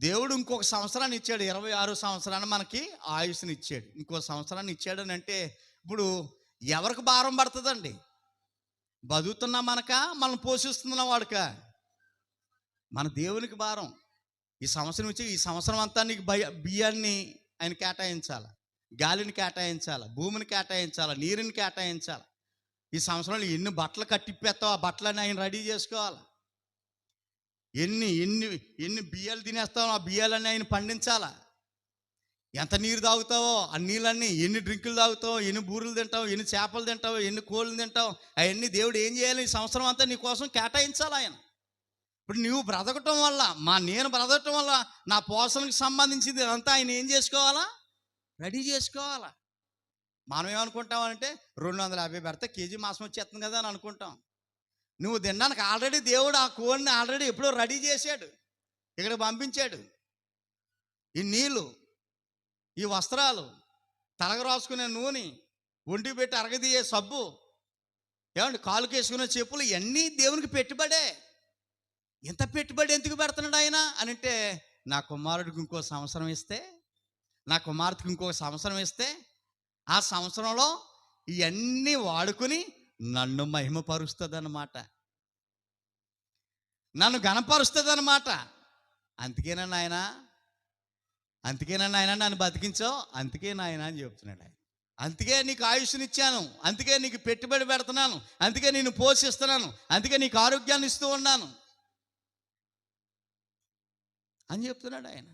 దేవుడు ఇంకొక సంవత్సరాన్ని ఇచ్చాడు. 26 సంవత్సరాన్ని మనకి ఆయుష్ని ఇచ్చాడు. ఇంకో సంవత్సరాన్ని ఇచ్చాడని అంటే ఇప్పుడు ఎవరికి భారం పడుతుందండి? బతుకుతున్నా మనకా, మనం పోషిస్తున్న వాడికా? మన దేవునికి భారం. ఈ సంవత్సరం ఇచ్చి ఈ సంవత్సరం అంతా నీకు బియ్యాన్ని ఆయన కేటాయించాలి, గాలిని కేటాయించాలి, భూమిని కేటాయించాలి, నీరుని కేటాయించాలి. ఈ సంవత్సరంలో ఎన్ని బట్టలు కట్టిప్పేస్తావు, ఆ బట్టలని ఆయన రెడీ చేసుకోవాలి. ఎన్ని ఎన్ని ఎన్ని బియ్యాలు తినేస్తావో ఆ బియ్యాలన్నీ ఆయన పండించాలా. ఎంత నీరు తాగుతావో ఆ నీళ్ళన్నీ, ఎన్ని డ్రింకులు తాగుతావో, ఎన్ని బూరెలు తింటావు, ఎన్ని చేపలు తింటావు, ఎన్ని కోళ్ళు తింటావు, అవన్నీ దేవుడు ఏం చేయాలి? ఈ సంవత్సరం అంతా నీ కోసం కేటాయించాలి ఆయన. ఇప్పుడు నువ్వు బ్రతకటం వల్ల, నేను బ్రతకటం వల్ల నా పోషణకు సంబంధించింది అంతా ఆయన ఏం చేసుకోవాలా? రెడీ చేసుకోవాలా. మనం ఏమనుకుంటామంటే 250 పెడితే కేజీ మాంసం వచ్చేస్తుంది కదా అని అనుకుంటాం. నువ్వు తినడానికి ఆల్రెడీ దేవుడు ఆ కోడిని ఆల్రెడీ ఎప్పుడో రెడీ చేశాడు, ఇక్కడ పంపించాడు. ఈ నీళ్ళు, ఈ వస్త్రాలు, తలగ రాసుకునే నూనె, ఒంటి పెట్టి అరగదీయే సబ్బు, ఏమండి కాలుకి వేసుకునే చెప్పులు, ఇవన్నీ దేవునికి పెట్టుబడే. ఇంత పెట్టుబడి ఎందుకు పెడుతున్నాడు ఆయన అని అంటే, నా కుమారుడికి ఇంకో సంవత్సరం ఇస్తే, నా కుమార్తెకి ఇంకొక సంవత్సరం ఇస్తే, ఆ సంవత్సరంలో ఇవన్నీ వాడుకుని నన్ను మహిమపరుస్తుంది అన్నమాట, నన్ను ఘనపరుస్తుంది అన్నమాట. అందుకేనా నాయన, అందుకేనా నాయన నన్ను బతికించావు, అందుకే నాయన అని చెప్తున్నాడు ఆయన. అందుకే నీకు ఆయుష్నిచ్చాను, అందుకే నీకు పెట్టుబడి పెడుతున్నాను, అందుకే నేను పోషిస్తున్నాను, అందుకే నీకు ఆరోగ్యాన్ని ఇస్తూ ఉన్నాను అని చెప్తున్నాడు ఆయన.